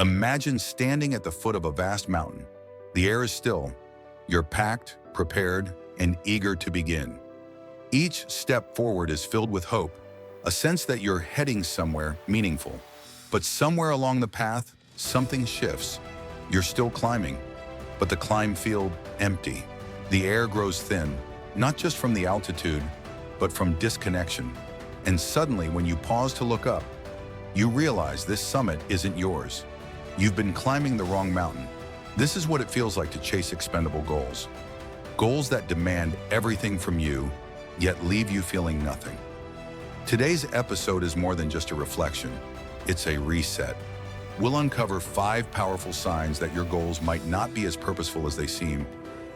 Imagine standing at the foot of a vast mountain. The air is still. You're packed, prepared, and eager to begin. Each step forward is filled with hope, a sense that you're heading somewhere meaningful. But somewhere along the path, something shifts. You're still climbing, but the climb feels empty. The air grows thin, not just from the altitude, but from disconnection. And suddenly, when you pause to look up, you realize this summit isn't yours. You've been climbing the wrong mountain. This is what it feels like to chase expendable goals. Goals that demand everything from you, yet leave you feeling nothing. Today's episode is more than just a reflection. It's a reset. We'll uncover 5 powerful signs that your goals might not be as purposeful as they seem,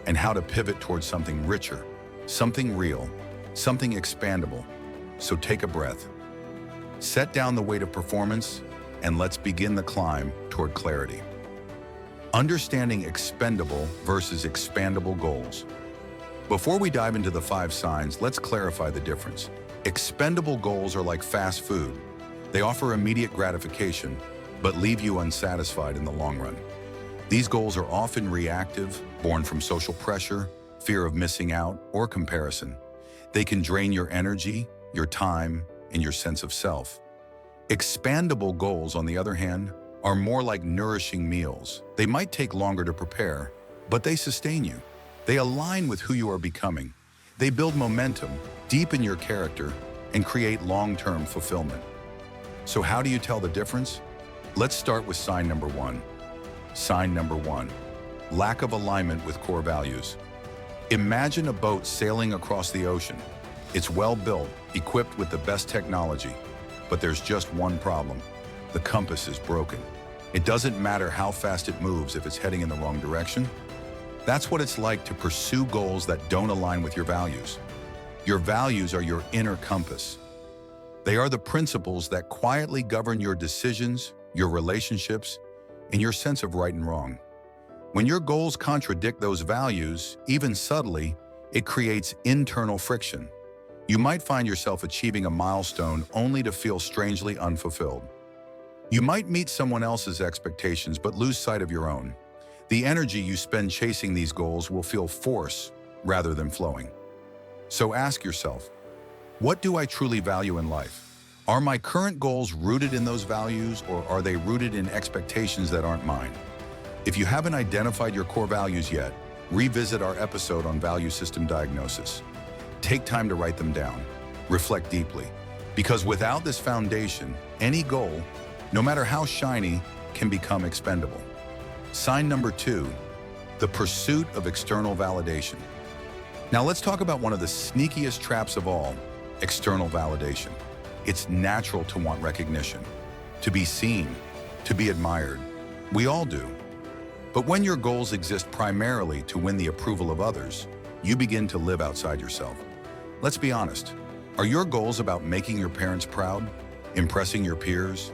and how to pivot towards something richer, something real, something expandable. So take a breath. Set down the weight of performance, and let's begin the climb toward clarity. Understanding expendable versus expandable goals. Before we dive into the 5 signs, let's clarify the difference. Expendable goals are like fast food. They offer immediate gratification, but leave you unsatisfied in the long run. These goals are often reactive, born from social pressure, fear of missing out, or comparison. They can drain your energy, your time, and your sense of self. Expandable goals, on the other hand, are more like nourishing meals. They might take longer to prepare, but they sustain you. They align with who you are becoming. They build momentum, deepen your character, and create long-term fulfillment. So how do you tell the difference? Let's start with sign number 1. Sign number 1, lack of alignment with core values. Imagine a boat sailing across the ocean. It's well built, equipped with the best technology, but there's just one problem. The compass is broken. It doesn't matter how fast it moves if it's heading in the wrong direction. That's what it's like to pursue goals that don't align with your values. Your values are your inner compass. They are the principles that quietly govern your decisions, your relationships, and your sense of right and wrong. When your goals contradict those values, even subtly, it creates internal friction. You might find yourself achieving a milestone only to feel strangely unfulfilled. You might meet someone else's expectations but lose sight of your own. The energy you spend chasing these goals will feel forced rather than flowing. So ask yourself, what do I truly value in life? Are my current goals rooted in those values, or are they rooted in expectations that aren't mine? If you haven't identified your core values yet, revisit our episode on value system diagnosis. Take time to write them down. Reflect deeply. Because without this foundation, any goal, no matter how shiny, can become expendable. Sign number 2, the pursuit of external validation. Now let's talk about one of the sneakiest traps of all, external validation. It's natural to want recognition, to be seen, to be admired. We all do. But when your goals exist primarily to win the approval of others, you begin to live outside yourself. Let's be honest. Are your goals about making your parents proud, impressing your peers,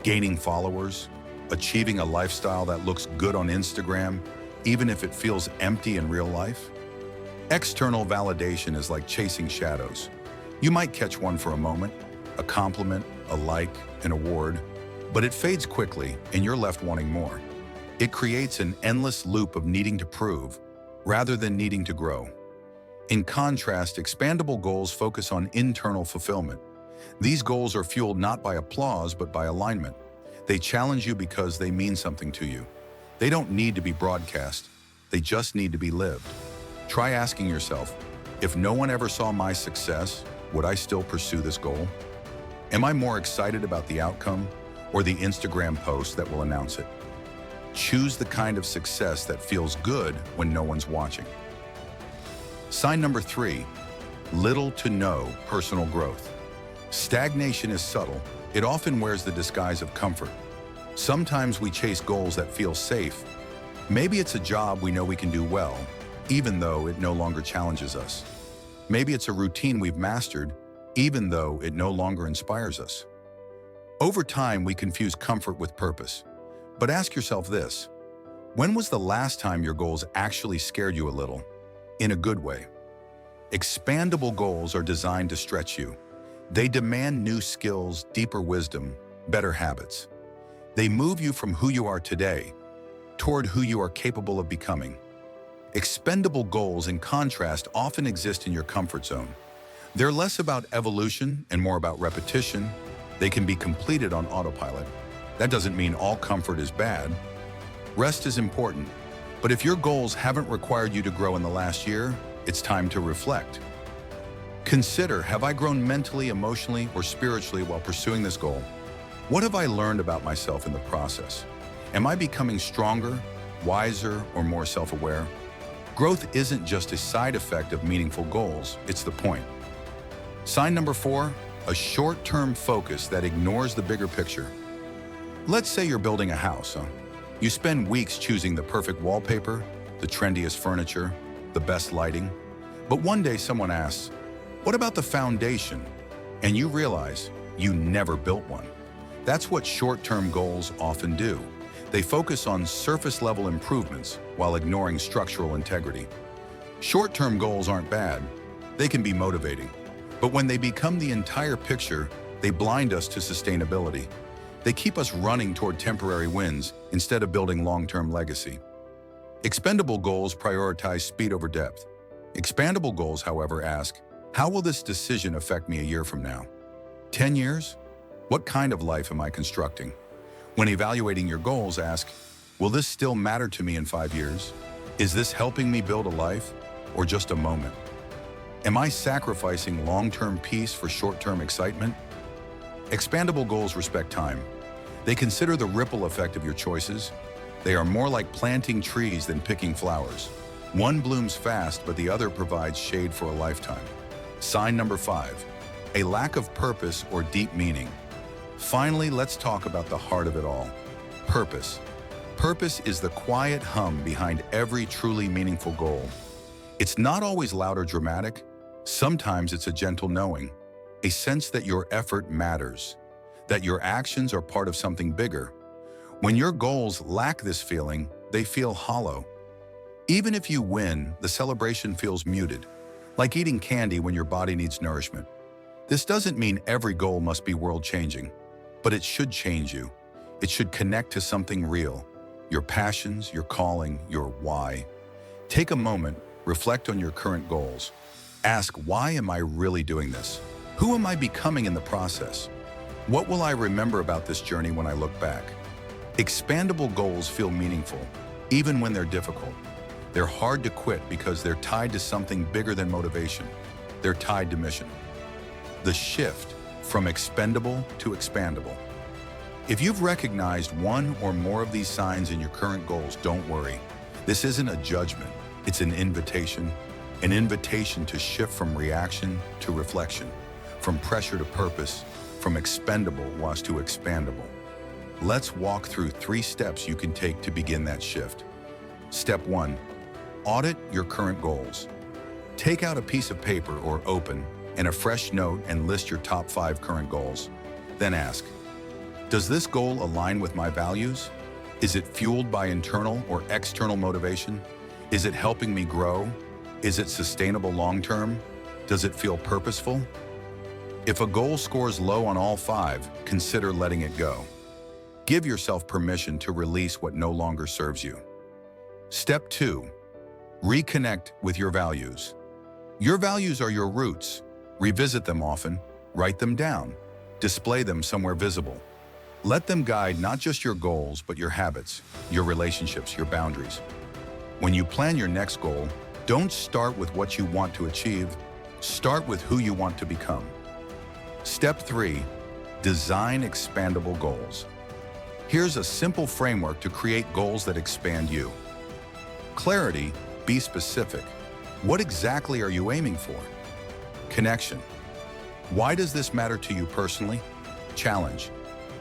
gaining followers, achieving a lifestyle that looks good on Instagram, even if it feels empty in real life? External validation is like chasing shadows. You might catch one for a moment, a compliment, a like, an award, but it fades quickly and you're left wanting more. It creates an endless loop of needing to prove rather than needing to grow. In contrast, expandable goals focus on internal fulfillment. These goals are fueled not by applause, but by alignment. They challenge you because they mean something to you. They don't need to be broadcast. They just need to be lived. Try asking yourself, if no one ever saw my success, would I still pursue this goal? Am I more excited about the outcome or the Instagram post that will announce it? Choose the kind of success that feels good when no one's watching. Sign number 3, little to no personal growth. Stagnation is subtle. It often wears the disguise of comfort. Sometimes we chase goals that feel safe. Maybe it's a job we know we can do well, even though it no longer challenges us. Maybe it's a routine we've mastered, even though it no longer inspires us. Over time, we confuse comfort with purpose. But ask yourself this: when was the last time your goals actually scared you a little, in a good way? Expandable goals are designed to stretch you. They demand new skills, deeper wisdom, better habits. They move you from who you are today toward who you are capable of becoming. Expendable goals, in contrast, often exist in your comfort zone. They're less about evolution and more about repetition. They can be completed on autopilot. That doesn't mean all comfort is bad. Rest is important, but if your goals haven't required you to grow in the last year, it's time to reflect. Consider, have I grown mentally, emotionally, or spiritually while pursuing this goal? What have I learned about myself in the process? Am I becoming stronger, wiser, or more self-aware? Growth isn't just a side effect of meaningful goals, it's the point. Sign number 4, a short-term focus that ignores the bigger picture. Let's say you're building a house. You spend weeks choosing the perfect wallpaper, the trendiest furniture, the best lighting. But one day someone asks, what about the foundation? And you realize you never built one. That's what short-term goals often do. They focus on surface-level improvements while ignoring structural integrity. Short-term goals aren't bad. They can be motivating. But when they become the entire picture, they blind us to sustainability. They keep us running toward temporary wins instead of building long-term legacy. Expendable goals prioritize speed over depth. Expandable goals, however, ask, how will this decision affect me a year from now? 10 years? What kind of life am I constructing? When evaluating your goals, ask, will this still matter to me in 5 years? Is this helping me build a life or just a moment? Am I sacrificing long-term peace for short-term excitement? Expandable goals respect time. They consider the ripple effect of your choices. They are more like planting trees than picking flowers. One blooms fast, but the other provides shade for a lifetime. Sign number 5, a lack of purpose or deep meaning. Finally, let's talk about the heart of it all. Purpose. Purpose is the quiet hum behind every truly meaningful goal. It's not always loud or dramatic. Sometimes it's a gentle knowing, a sense that your effort matters, that your actions are part of something bigger. When your goals lack this feeling, they feel hollow. Even if you win, the celebration feels muted, like eating candy when your body needs nourishment. This doesn't mean every goal must be world-changing, but it should change you. It should connect to something real, your passions, your calling, your why. Take a moment, reflect on your current goals. Ask, why am I really doing this? Who am I becoming in the process? What will I remember about this journey when I look back? Expandable goals feel meaningful, even when they're difficult. They're hard to quit because they're tied to something bigger than motivation. They're tied to mission. The shift from expendable to expandable. If you've recognized one or more of these signs in your current goals, don't worry. This isn't a judgment, it's an invitation to shift from reaction to reflection, from pressure to purpose, from expendable to expandable. Let's walk through 3 steps you can take to begin that shift. Step 1, audit your current goals. Take out a piece of paper or open and a fresh note and list your top 5 current goals. Then ask, does this goal align with my values? Is it fueled by internal or external motivation? Is it helping me grow? Is it sustainable long-term? Does it feel purposeful? If a goal scores low on all 5, consider letting it go. Give yourself permission to release what no longer serves you. Step 2, reconnect with your values. Your values are your roots. Revisit them often, write them down, display them somewhere visible. Let them guide not just your goals, but your habits, your relationships, your boundaries. When you plan your next goal, don't start with what you want to achieve, start with who you want to become. Step 3, design expandable goals. Here's a simple framework to create goals that expand you. Clarity, be specific. What exactly are you aiming for? Connection. Why does this matter to you personally? Challenge.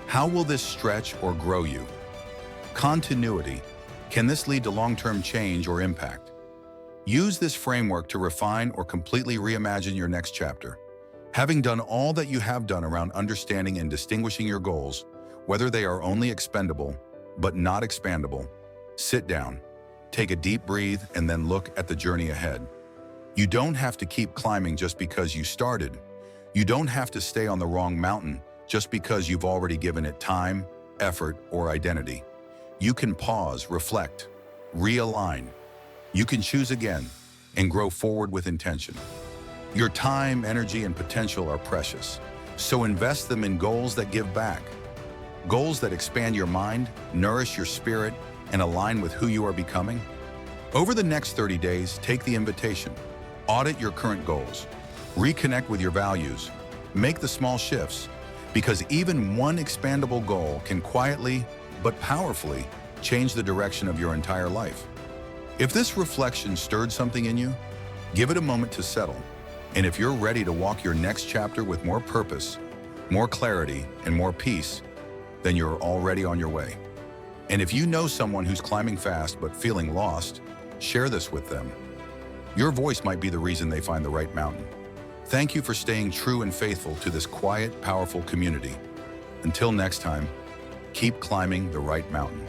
How will this stretch or grow you? Continuity. Can this lead to long-term change or impact? Use this framework to refine or completely reimagine your next chapter. Having done all that you have done around understanding and distinguishing your goals, whether they are only expendable but not expandable, sit down, take a deep breath, and then look at the journey ahead. You don't have to keep climbing just because you started. You don't have to stay on the wrong mountain just because you've already given it time, effort, or identity. You can pause, reflect, realign. You can choose again and grow forward with intention. Your time, energy, and potential are precious, so invest them in goals that give back. Goals that expand your mind, nourish your spirit, and align with who you are becoming. Over the next 30 days, take the invitation. Audit your current goals. Reconnect with your values. Make the small shifts, because even one expandable goal can quietly but powerfully change the direction of your entire life. If this reflection stirred something in you, give it a moment to settle. And if you're ready to walk your next chapter with more purpose, more clarity, and more peace, then you're already on your way. And if you know someone who's climbing fast but feeling lost, share this with them. Your voice might be the reason they find the right mountain. Thank you for staying true and faithful to this quiet, powerful community. Until next time, keep climbing the right mountain.